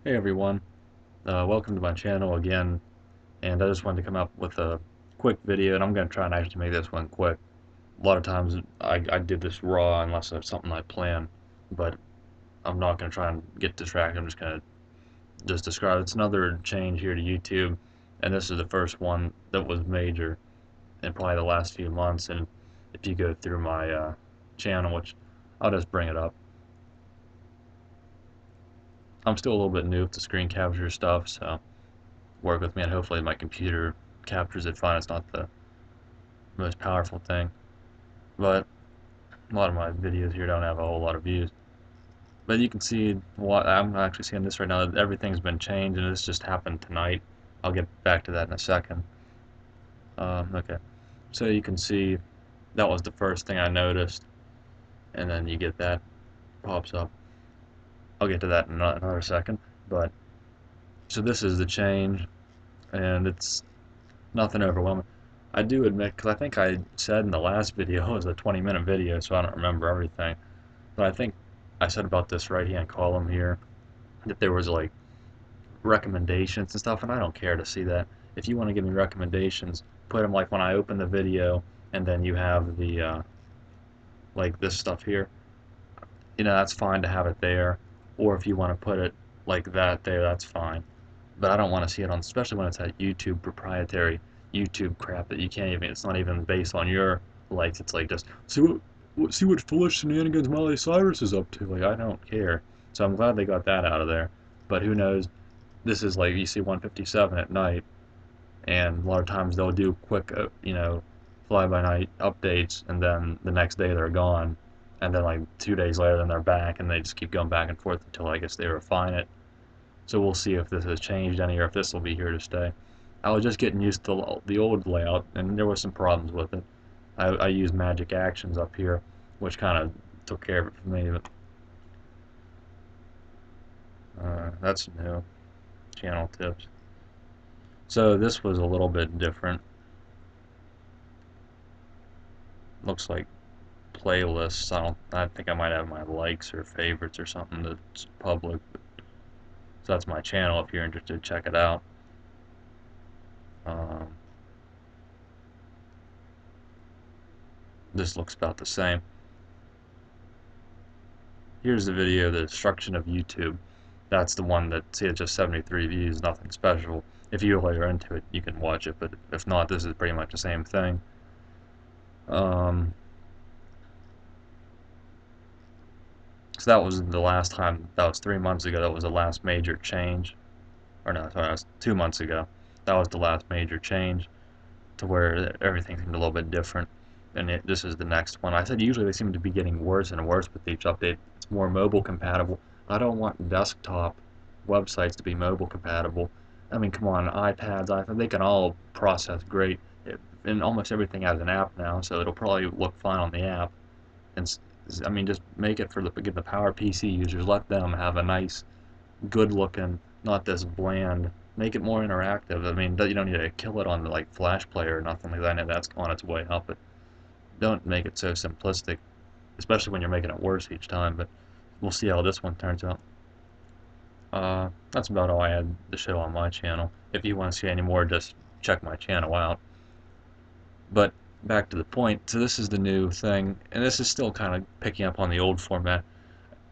Hey everyone, welcome to my channel again, and I just wanted to come up with a quick video, and I'm going to try and actually make this one quick. A lot of times I did this raw unless it's something I plan, but I'm not going to try and get distracted. I'm just going to describe it's another change here to YouTube, and this is the first one that was major in probably the last few months. And if you go through my channel, which I'll just bring it up, I'm still a little bit new with the screen capture stuff, so work with me, and hopefully my computer captures it fine. It's not the most powerful thing, but a lot of my videos here don't have a whole lot of views. But you can see what I'm actually seeing this right now. That everything's been changed, and this just happened tonight. I'll get back to that in a second. Okay, so you can see that was the first thing I noticed, and then you get that pops up. I'll get to that in another second. But so this is the change, and it's nothing overwhelming. I do admit, because I think I said in the last video, it was a 20-minute video, so I don't remember everything. But I think I said about this right-hand column here that there was like recommendations and stuff, and I don't care to see that. If you want to give me recommendations, put them like when I open the video, and then you have the like this stuff here. That's fine to have it there. Or if you want to put it like that there, that's fine. But I don't want to see it on, especially when it's that YouTube proprietary YouTube crap that you can't even. It's not even based on your likes. It's like just see what foolish shenanigans Miley Cyrus is up to. Like I don't care. So I'm glad they got that out of there. But who knows? This is like you see 157 at night, and a lot of times they'll do quick, fly by night updates, and then the next day they're gone, and then like 2 days later, then they're back, and they just keep going back and forth until I guess they refine it. So we'll see if this has changed any or if this will be here to stay. I was just getting used to the old layout, and there were some problems with it. I used magic actions up here, which kind of took care of it for me. But that's new. Channel tips. So this was a little bit different. Looks like playlists. I think I might have my likes or favorites or something that's public. So that's my channel. If you're interested, check it out. Um, this looks about the same. Here's the video, the destruction of YouTube. That's the one that, see, it's just 73 views, nothing special. If you really are into it, you can watch it, but if not, this is pretty much the same thing. So that was the last time, that was 3 months ago, that was the last major change. Or no, sorry, that was 2 months ago. That was the last major change to where everything seemed a little bit different. And this is the next one. I said usually they seem to be getting worse and worse with each update. It's more mobile compatible. I don't want desktop websites to be mobile compatible. I mean, come on, iPads, iPhones, they can all process great. And almost everything has an app now, so it'll probably look fine on the app. And I mean, just make it for the Power PC users. Let them have a nice, good-looking, not this bland. Make it more interactive. I mean, you don't need to kill it on the like Flash Player or nothing like that. I know that's on its way up, but don't make it so simplistic, especially when you're making it worse each time. But we'll see how this one turns out. That's about all I had to show on my channel. If you want to see any more, just check my channel out. But back to the point, so this is the new thing, and this is still kind of picking up on the old format.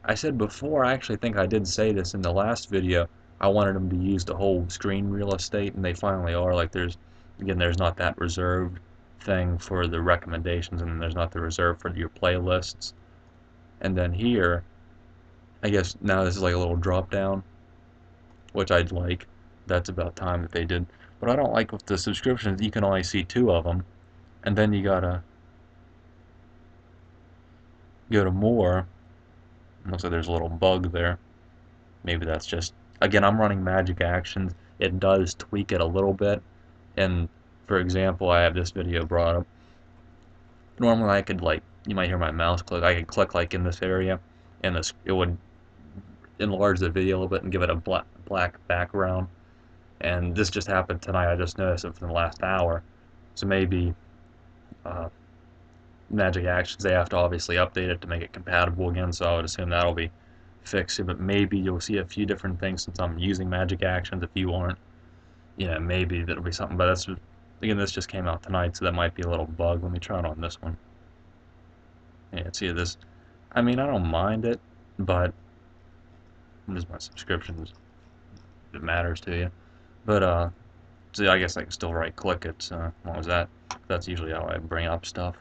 I said before, I actually think I did say this in the last video, I wanted them to use the whole screen real estate, and they finally are. Like there's not that reserved thing for the recommendations, and then there's not the reserve for your playlists. And then here, I guess now this is like a little drop down, which I'd like. That's about time that they did. But I don't like with the subscriptions, you can only see two of them, and then you gotta go to more. Looks like there's a little bug there. Maybe that's just, again, I'm running magic actions. It does tweak it a little bit. And for example, I have this video brought up. Normally I could like, you might hear my mouse click. I could click like in this area, and it would enlarge the video a little bit and give it a black background. And this just happened tonight. I just noticed it for the last hour. So maybe uh, magic actions, they have to obviously update it to make it compatible again. So I would assume that'll be fix it, but maybe you'll see a few different things since I'm using magic actions. If you aren't, maybe that'll be something. But that's again, this just came out tonight, so that might be a little bug. Let me try it on this one. Yeah, see this. I mean, I don't mind it, but this is my subscriptions. It matters to you. But see, I guess I can still right click it. So as long as that's usually how I bring up stuff.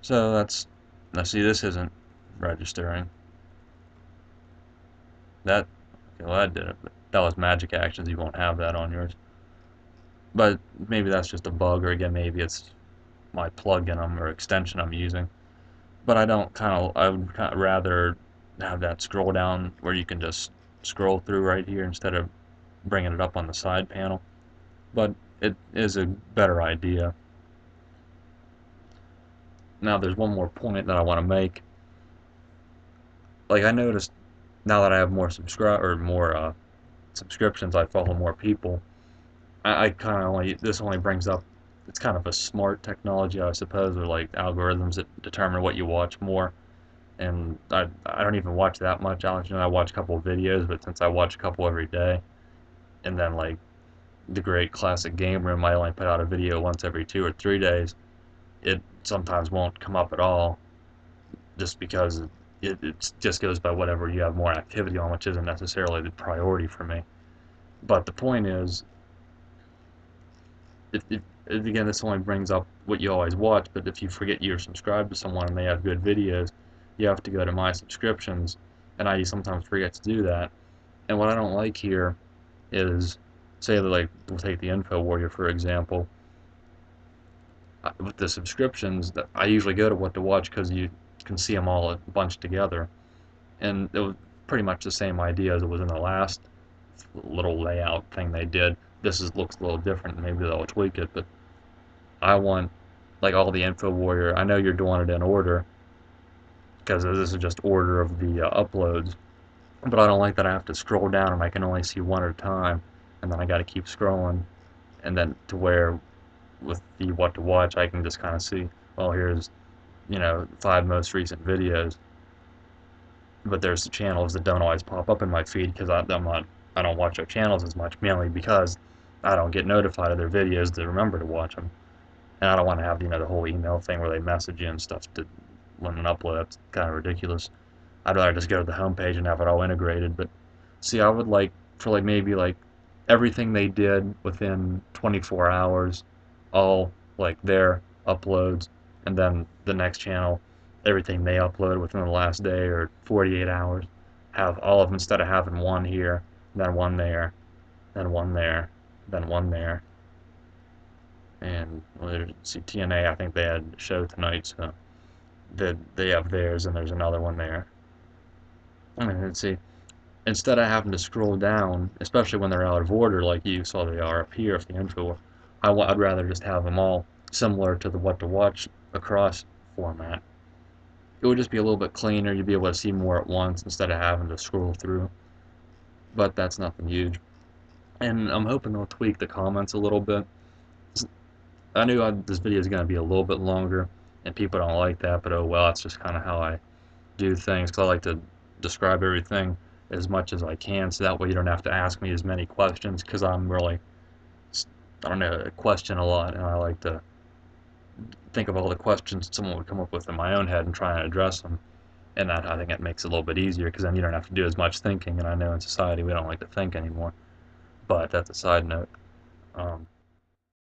So now see, this isn't registering. That, okay, well, that did it, but that was magic actions. You won't have that on yours. But maybe that's just a bug, or again, maybe it's my plugin or extension I'm using. But I would kind of rather have that scroll down where you can just scroll through right here instead of bringing it up on the side panel. But it is a better idea. Now there's one more point that I want to make. Like, I noticed now that I have more subscriptions, I follow more people. I kind of this only brings up, it's kind of a smart technology, I suppose, or like algorithms that determine what you watch more. And I don't even watch that much, Alex. I watch a couple of videos, but since I watch a couple every day, and then like the great classic game room, I only put out a video once every 2 or 3 days. It sometimes won't come up at all, just because it just goes by whatever you have more activity on, which isn't necessarily the priority for me. But the point is, if again, this only brings up what you always watch, but if you forget you're subscribed to someone and they have good videos, you have to go to my subscriptions, and I sometimes forget to do that. And what I don't like here is, say that, like, we'll take the Info Warrior for example. With the subscriptions, I usually go to what to watch because you can see them all bunched together, and it was pretty much the same idea as it was in the last little layout thing they did. This looks a little different. Maybe they'll tweak it, but I want, like, all the Info Warrior. I know you're doing it in order because this is just order of the uploads, but I don't like that I have to scroll down and I can only see one at a time, and then I got to keep scrolling, and then to where with the what to watch, I can just kind of see, well, here's 5 most recent videos, but there's the channels that don't always pop up in my feed because I don't watch their channels as much, mainly because I don't get notified of their videos to remember to watch them. And I don't want to have the whole email thing where they message you and stuff to when an upload. That's kind of ridiculous. I'd rather just go to the homepage and have it all integrated. But see, I would like for maybe everything they did within 24 hours, all like their uploads, and then the next channel, everything they upload within the last day or 48 hours, have all of them instead of having one here, then one there, then one there, then one there. And well, see, TNA, I think they had a show tonight, so they have theirs, and there's another one there. And let's see, instead of having to scroll down, especially when they're out of order, like you saw they are up here, if the intro, I'd rather just have them all similar to the what to watch across format. It would just be a little bit cleaner. You'd be able to see more at once instead of having to scroll through. But that's nothing huge. And I'm hoping they'll tweak the comments a little bit. I knew this video is going to be a little bit longer, and people don't like that, but oh well, that's just kind of how I do things, because I like to describe everything as much as I can, so that way you don't have to ask me as many questions, because I'm really, I don't know, question a lot, and I like to think of all the questions someone would come up with in my own head and try and address them, and that, I think it makes it a little bit easier, because then you don't have to do as much thinking, and I know in society we don't like to think anymore, but that's a side note.